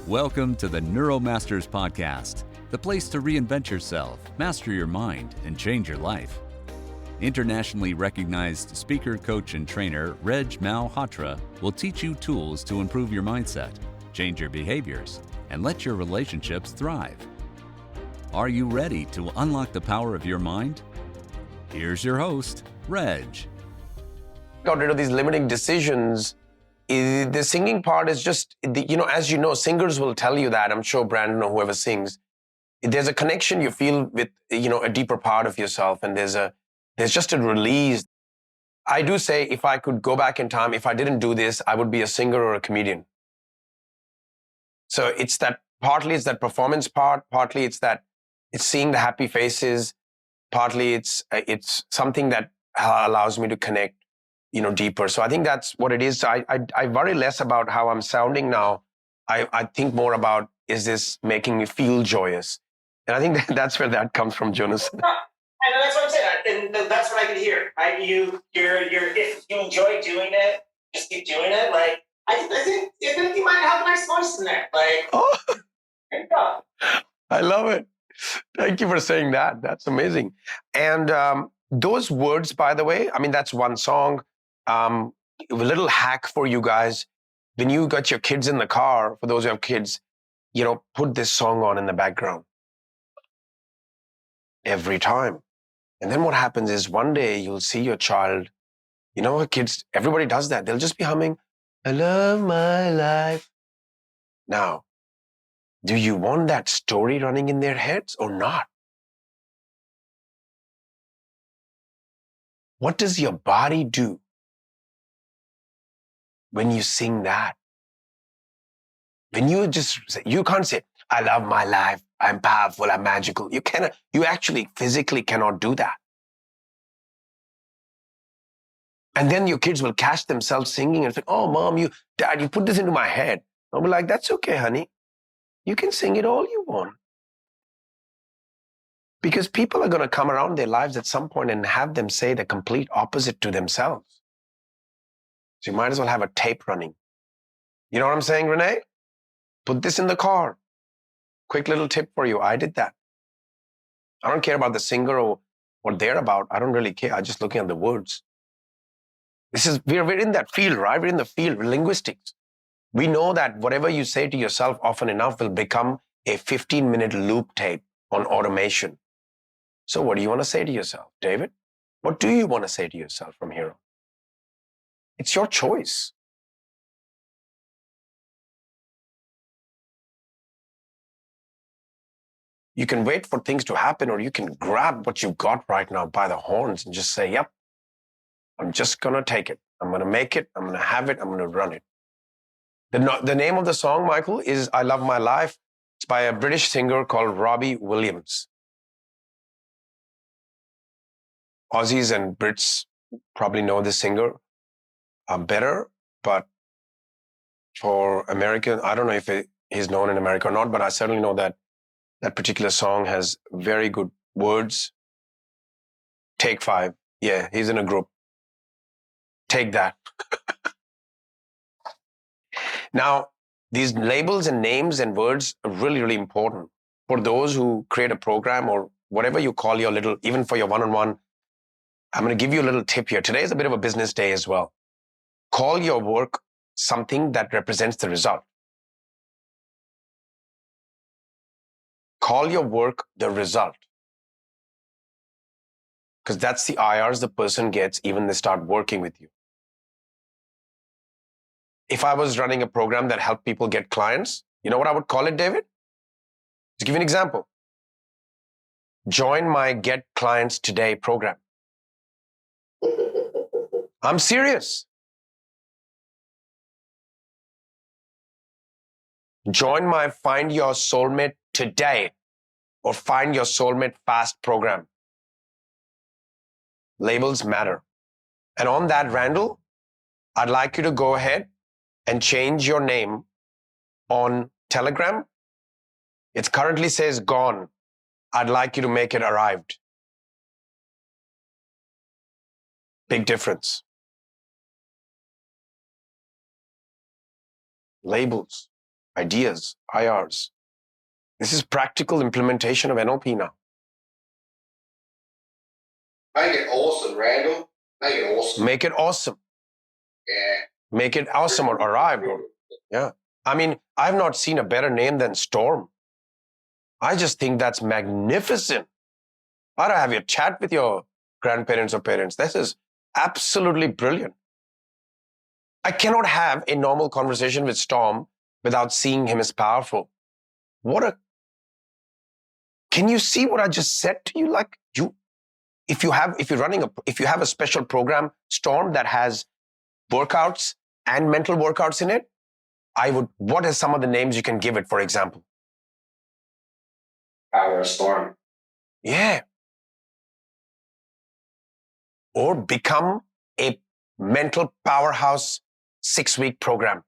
Welcome to the Neuromasters Podcast, the place to reinvent yourself, master your mind, and change your life. Internationally recognized speaker, coach, and trainer Reg Malhotra will teach you tools to improve your mindset, change your behaviors, and let your relationships thrive. Are you ready to unlock the power of your mind? Here's your host, Reg. Got rid of these limiting decisions. The singing part is just, as you know, singers will tell you that. I'm sure Brandon or whoever sings, there's a connection you feel with, a deeper part of yourself, and there's just a release. I do say, if I could go back in time, if I didn't do this, I would be a singer or a comedian. So partly it's that performance part, partly it's seeing the happy faces, partly it's something that allows me to connect, deeper. So I think that's what it is. I worry less about how I'm sounding now. I think more about, is this making me feel joyous? And I think that's where that comes from, Jonas. And that's what I'm saying. And that's what I can hear. Right? If you enjoy doing it, just keep doing it. Like, I think you might have a nice voice in there. Like, there you go. I love it. Thank you for saying that. That's amazing. And those words, by the way, that's one song. A little hack for you guys. When you got your kids in the car, for those who have kids, put this song on in the background every time. And then what happens is one day you'll see your child, kids, everybody does that. They'll just be humming, I love my life. Now, do you want that story running in their heads or not? What does your body do when you sing that? When you can't say, I love my life, I'm powerful, I'm magical. You actually physically cannot do that. And then your kids will catch themselves singing and say, oh, mom, dad, you put this into my head. I'll be like, that's okay, honey. You can sing it all you want. Because people are going to come around their lives at some point and have them say the complete opposite to themselves. So you might as well have a tape running. You know what I'm saying, Renee? Put this in the car. Quick little tip for you. I did that. I don't care about the singer or what they're about. I don't really care. I'm just looking at the words. We're in that field, right? We're in the field, linguistics. We know that whatever you say to yourself often enough will become a 15-minute loop tape on automation. So what do you want to say to yourself, David? What do you want to say to yourself from here on? It's your choice. You can wait for things to happen, or you can grab what you've got right now by the horns and just say, yep, I'm just going to take it. I'm going to make it. I'm going to have it. I'm going to run it. The name of the song, Michael, is I Love My Life. It's by a British singer called Robbie Williams. Aussies and Brits probably know this singer better, but for American, I don't know if he's known in America or not, but I certainly know that particular song has very good words. Take 5. Yeah, he's in a group. Take that. Now, these labels and names and words are really, really important for those who create a program or whatever you call your little, even for your one-on-one. I'm going to give you a little tip here. Today is a bit of a business day as well. Call your work something that represents the result. Call your work the result. Because that's the IRs the person gets even they start working with you. If I was running a program that helped people get clients, you know what I would call it, David? To give you an example. Join my Get Clients Today program. I'm serious. Join my Find Your Soulmate Today or Find Your Soulmate Fast program. Labels matter. And on that, Randall, I'd like you to go ahead and change your name on Telegram. It currently says gone. I'd like you to make it arrived. Big difference. Labels. ideas, IRs. This is practical implementation of NLP now. Make it awesome, Randall. Make it awesome. Make it awesome. Yeah. Make it awesome or arrived. Yeah. I mean, I've not seen a better name than Storm. I just think that's magnificent. I'd have you chat with your grandparents or parents. This is absolutely brilliant. I cannot have a normal conversation with Storm without seeing him as powerful. Can you see what I just said to you? Like if you have a special program, Storm, that has workouts and mental workouts in it, what are some of the names you can give it, for example? Power of Storm. Yeah. Or become a mental powerhouse 6-week program.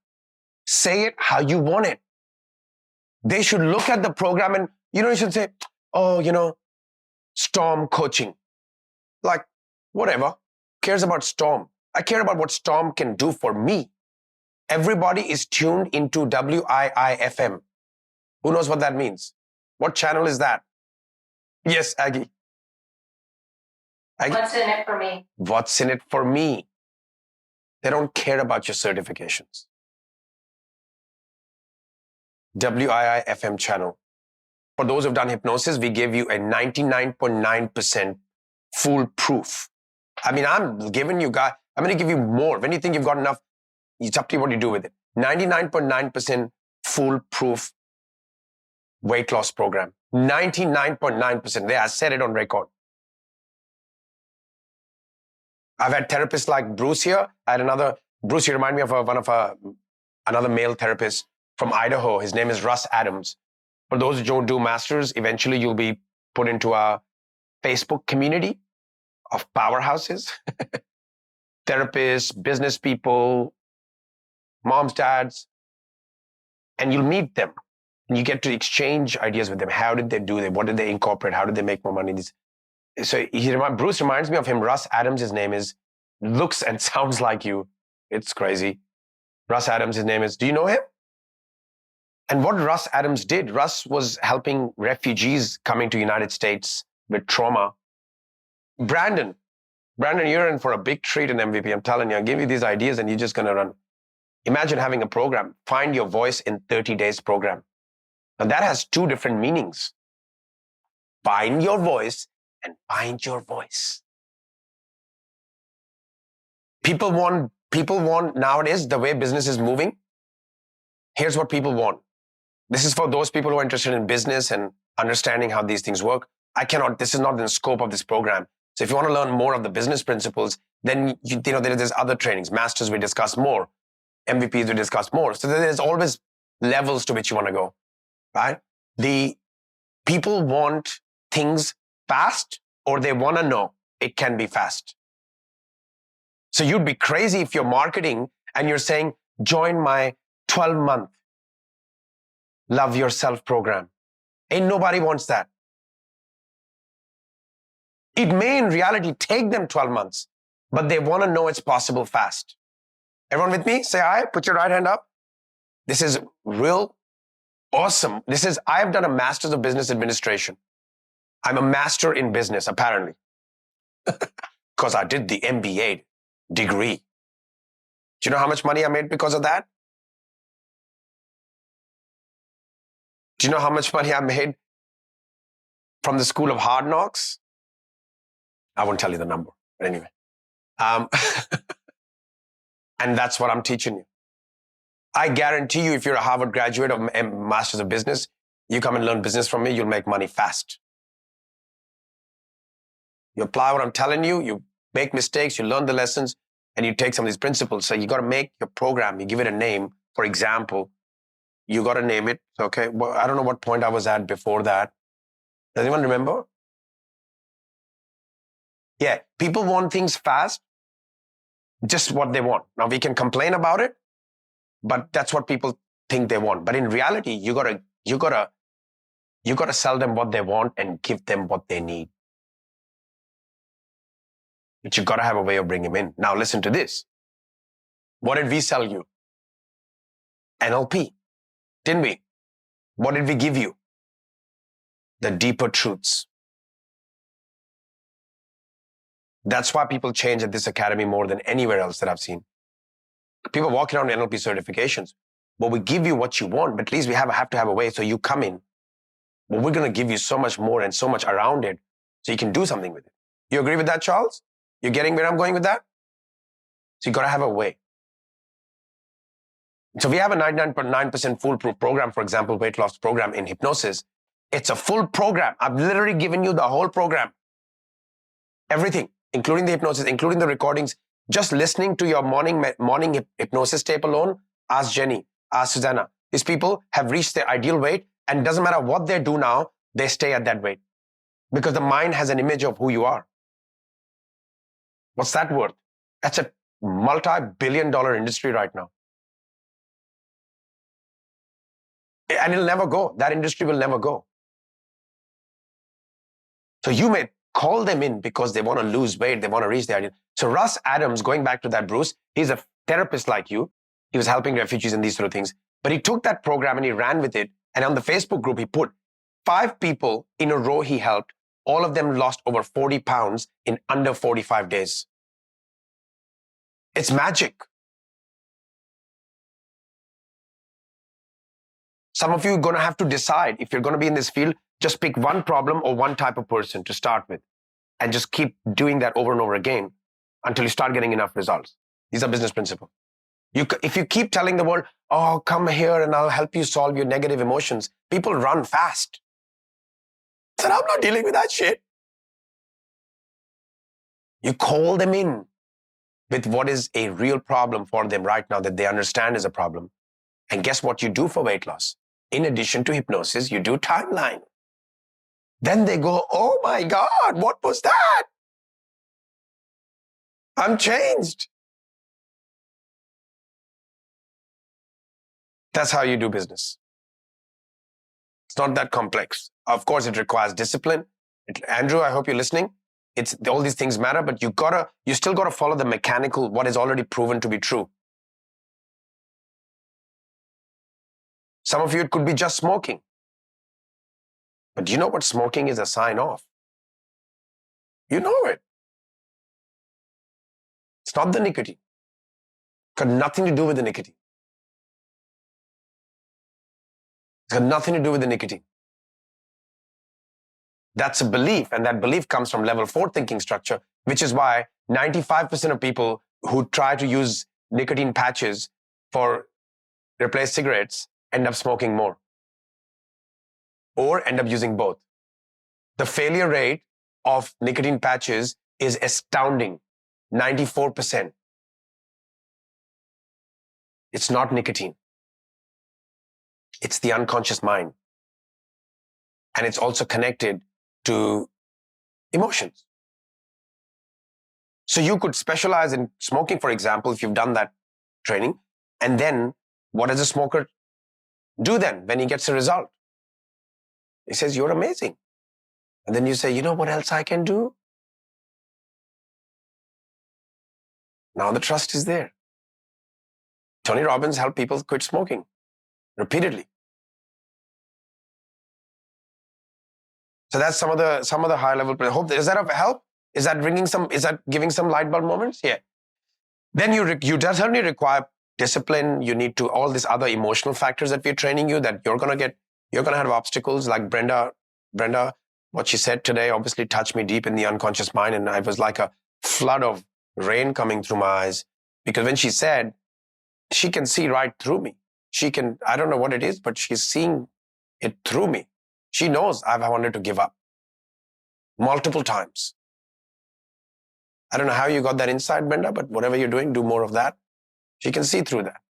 Say it how you want it. They should look at the program and, you should say, Storm coaching. Like, whatever. Cares about Storm. I care about what Storm can do for me. Everybody is tuned into WIIFM. Who knows what that means? What channel is that? Yes, Aggie. What's in it for me? What's in it for me? They don't care about your certifications. WIIFM channel. For those who've done hypnosis, we give you a 99.9% foolproof. I mean, I'm going to give you more. When you think you've got enough, it's up to you what you do with it. 99.9% foolproof weight loss program. 99.9%. There, I said it on record. I've had therapists like Bruce here. I had Bruce, you remind me of another male therapist from Idaho. His name is Russ Adams. For those who don't do masters, eventually you'll be put into a Facebook community of powerhouses, therapists, business people, moms, dads, and you'll meet them. And you get to exchange ideas with them. How did they do it? What did they incorporate? How did they make more money? So Bruce reminds me of him. Russ Adams, his name is, looks and sounds like you. It's crazy. Russ Adams, his name is. Do you know him? And what Russ Adams did, Russ was helping refugees coming to the United States with trauma. Brandon, you're in for a big treat in MVP. I'm telling you, I'll give you these ideas and you're just going to run. Imagine having a program, Find Your Voice in 30 Days program. Now that has 2 different meanings. Find your voice and find your voice. People want nowadays, the way business is moving, here's what people want. This is for those people who are interested in business and understanding how these things work. This is not in the scope of this program. So if you want to learn more of the business principles, then there's other trainings. Masters, we discuss more. MVPs, we discuss more. So there's always levels to which you want to go, right? The people want things fast, or they want to know it can be fast. So you'd be crazy if you're marketing and you're saying, join my 12-month Love Yourself program. Ain't nobody wants that. It may in reality take them 12 months, but they want to know it's possible fast. Everyone with me? Say aye. Put your right hand up. This is real awesome. I have done a Master's of Business Administration. I'm a master in business, apparently, because I did the MBA degree. Do you know how much money I made because of that? Do you know how much money I made from the School of Hard Knocks? I won't tell you the number, but anyway. And that's what I'm teaching you. I guarantee you, if you're a Harvard graduate of Masters of Business, you come and learn business from me, you'll make money fast. You apply what I'm telling you, you make mistakes, you learn the lessons, and you take some of these principles. So you got to make your program, you give it a name. For example, you got to name it. Okay. Well, I don't know what point I was at before that. Does anyone remember? Yeah. People want things fast. Just what they want. Now we can complain about it, but that's what people think they want. But in reality, you gotta sell them what they want and give them what they need. But you gotta have a way of bringing them in. Now listen to this. What did we sell you? NLP. Didn't we? What did we give you? The deeper truths. That's why people change at this academy more than anywhere else that I've seen. People walk around NLP certifications. But we give you what you want, but at least we have to have a way so you come in. But we're going to give you so much more and so much around it so you can do something with it. You agree with that, Charles? You're getting where I'm going with that? So you got to have a way. So we have a 99.9% foolproof program, for example, weight loss program in hypnosis. It's a full program. I've literally given you the whole program. Everything, including the hypnosis, including the recordings. Just listening to your morning hypnosis tape alone, ask Jenny, ask Susanna. These people have reached their ideal weight, and it doesn't matter what they do now, they stay at that weight. Because the mind has an image of who you are. What's that worth? That's a multi-billion-dollar industry right now. And it'll never go. That industry will never go. So you may call them in because they want to lose weight, they want to reach their ideal. So Russ Adams, going back to that, Bruce, he's a therapist like you. He was helping refugees and these sort of things. But he took that program and he ran with it. And on the Facebook group, he put 5 people in a row he helped. All of them lost over 40 pounds in under 45 days. It's magic. Some of you are going to have to decide if you're going to be in this field, just pick one problem or one type of person to start with and just keep doing that over and over again until you start getting enough results. These are business principles. If you keep telling the world, oh, come here and I'll help you solve your negative emotions, people run fast. I said, I'm not dealing with that shit. You call them in with what is a real problem for them right now that they understand is a problem. And guess what you do for weight loss? In addition to hypnosis, you do timeline. Then they go, oh my God, what was that? I'm changed. That's how you do business. It's not that complex. Of course, it requires discipline. Andrew, I hope you're listening. All these things matter, but you still gotta follow the mechanical, what is already proven to be true. Some of you, it could be just smoking. But do you know what smoking is a sign of? You know it. It's not the nicotine. It's got nothing to do with the nicotine. It's got nothing to do with the nicotine. That's a belief, and that belief comes from level 4 thinking structure, which is why 95% of people who try to use nicotine patches for replace cigarettes end up smoking more or end up using both. The failure rate of nicotine patches is astounding, 94%. It's not nicotine. It's the unconscious mind. And it's also connected to emotions. So you could specialize in smoking, for example, if you've done that training. And then what does a smoker do then when he gets a result? He says, you're amazing. And then you say, you know what else I can do? Now the trust is there. Tony Robbins helped people quit smoking repeatedly. So that's some of the high level. Hope is that of help? Is that giving some light bulb moments? Yeah. Then you certainly require discipline. You need to all these other emotional factors that we're training you that you're gonna have obstacles like Brenda, what she said today obviously touched me deep in the unconscious mind, and it was like a flood of rain coming through my eyes, because when she said she can see right through me. I don't know what it is, but she's seeing it through me. She knows I've wanted to give up multiple times. I don't know how you got that insight, Brenda, but whatever you're doing, do more of that. She can see through that.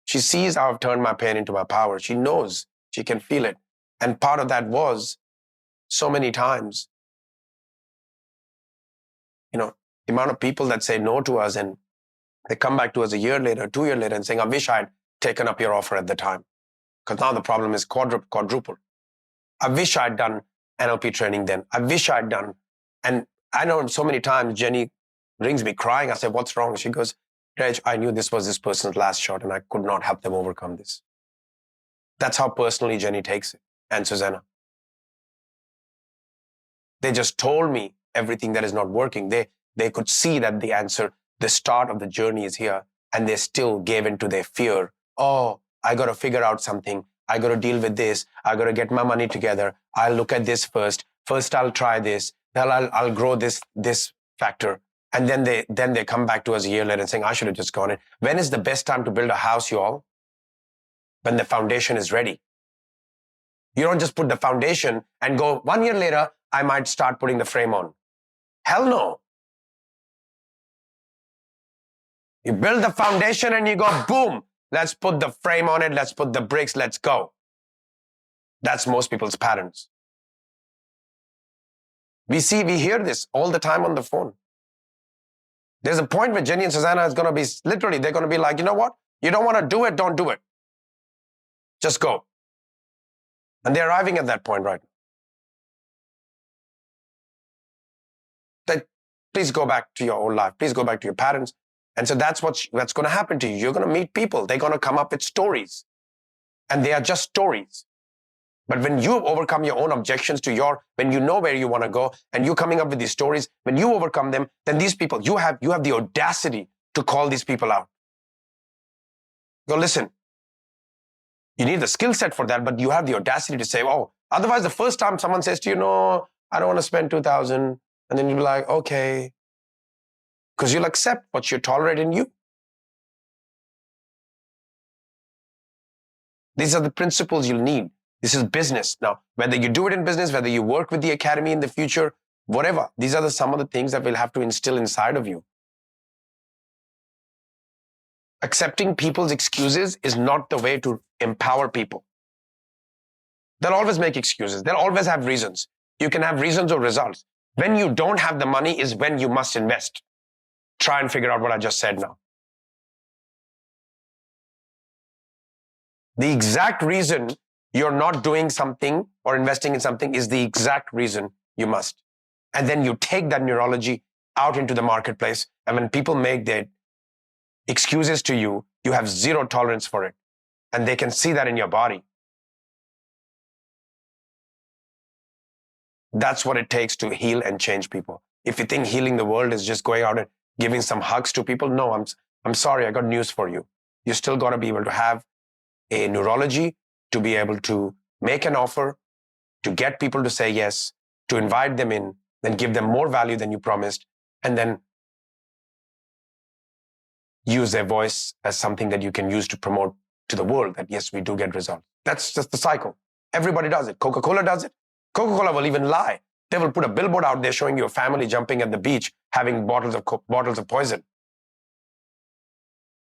She sees how I've turned my pain into my power. She knows, she can feel it. And part of that was so many times, the amount of people that say no to us and they come back to us a year later, 2 years later and saying, I wish I'd taken up your offer at the time. Because now the problem is quadrupled. I wish I'd done NLP training then. I wish I'd done. And I know so many times Jenny rings me crying. I say, what's wrong? She goes, Reg, I knew this was this person's last shot and I could not help them overcome this. That's how personally Jenny takes it, and Susanna. They just told me everything that is not working. They could see that the answer, the start of the journey is here, and they still gave in to their fear. Oh, I got to figure out something. I got to deal with this. I got to get my money together. I'll look at this first. First, I'll try this. Then I'll grow this factor. And then they come back to us a year later and saying, I should have just gone in. When is the best time to build a house, you all? When the foundation is ready. You don't just put the foundation and go, 1 year later, I might start putting the frame on. Hell no. You build the foundation and you go, boom, let's put the frame on it. Let's put the bricks. Let's go. That's most people's patterns. We hear this all the time on the phone. There's a point where Jenny and Susanna is going to be, literally, they're going to be like, you know what? You don't want to do it, don't do it. Just go. And they're arriving at that point right now. Please go back to your old life. Please go back to your patterns. And so that's what's going to happen to you. You're going to meet people. They're going to come up with stories. And they are just stories. But when you overcome your own objections when you know where you want to go and you're coming up with these stories, when you overcome them, then these people, you have the audacity to call these people out. Go, listen, you need the skill set for that, but you have the audacity to say, oh, otherwise the first time someone says to you, no, I don't want to spend $2,000. And then you'll be like, okay. Because you'll accept what you tolerate in you. These are the principles you'll need. This is business. Now, whether you do it in business, whether you work with the academy in the future, whatever, these are some of the things that we'll have to instill inside of you. Accepting people's excuses is not the way to empower people. They'll always make excuses. They'll always have reasons. You can have reasons or results. When you don't have the money is when you must invest. Try and figure out what I just said now. The exact reason you're not doing something or investing in something is the exact reason you must. And then you take that neurology out into the marketplace. And when people make their excuses to you, you have zero tolerance for it. And they can see that in your body. That's what it takes to heal and change people. If you think healing the world is just going out and giving some hugs to people, no, I'm sorry, I got news for you. You still got to be able to have a neurology to be able to make an offer, to get people to say yes, to invite them in, then give them more value than you promised, and then use their voice as something that you can use to promote to the world that, yes, we do get results. That's just the cycle. Everybody does it. Coca-Cola does it. Coca-Cola will even lie. They will put a billboard out there showing you a family jumping at the beach, having bottles of poison.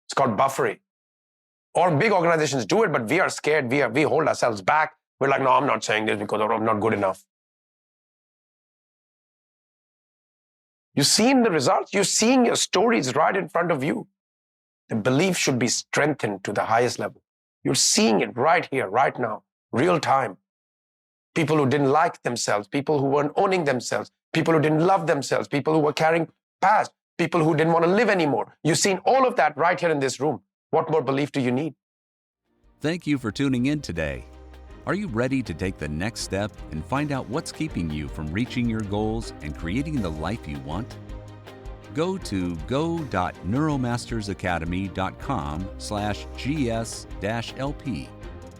It's called buffery. Or big organizations do it, but we are scared. We hold ourselves back. We're like, no, I'm not saying this because I'm not good enough. You've seen the results. You're seeing your stories right in front of you. The belief should be strengthened to the highest level. You're seeing it right here, right now, real time. People who didn't like themselves, people who weren't owning themselves, people who didn't love themselves, people who were carrying past, people who didn't want to live anymore. You've seen all of that right here in this room. What more belief do you need? Thank you for tuning in today. Are you ready to take the next step and find out what's keeping you from reaching your goals and creating the life you want? Go to go.neuromastersacademy.com/GS-LP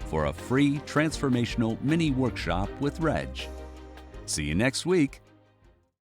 for a free transformational mini workshop with Reg. See you next week.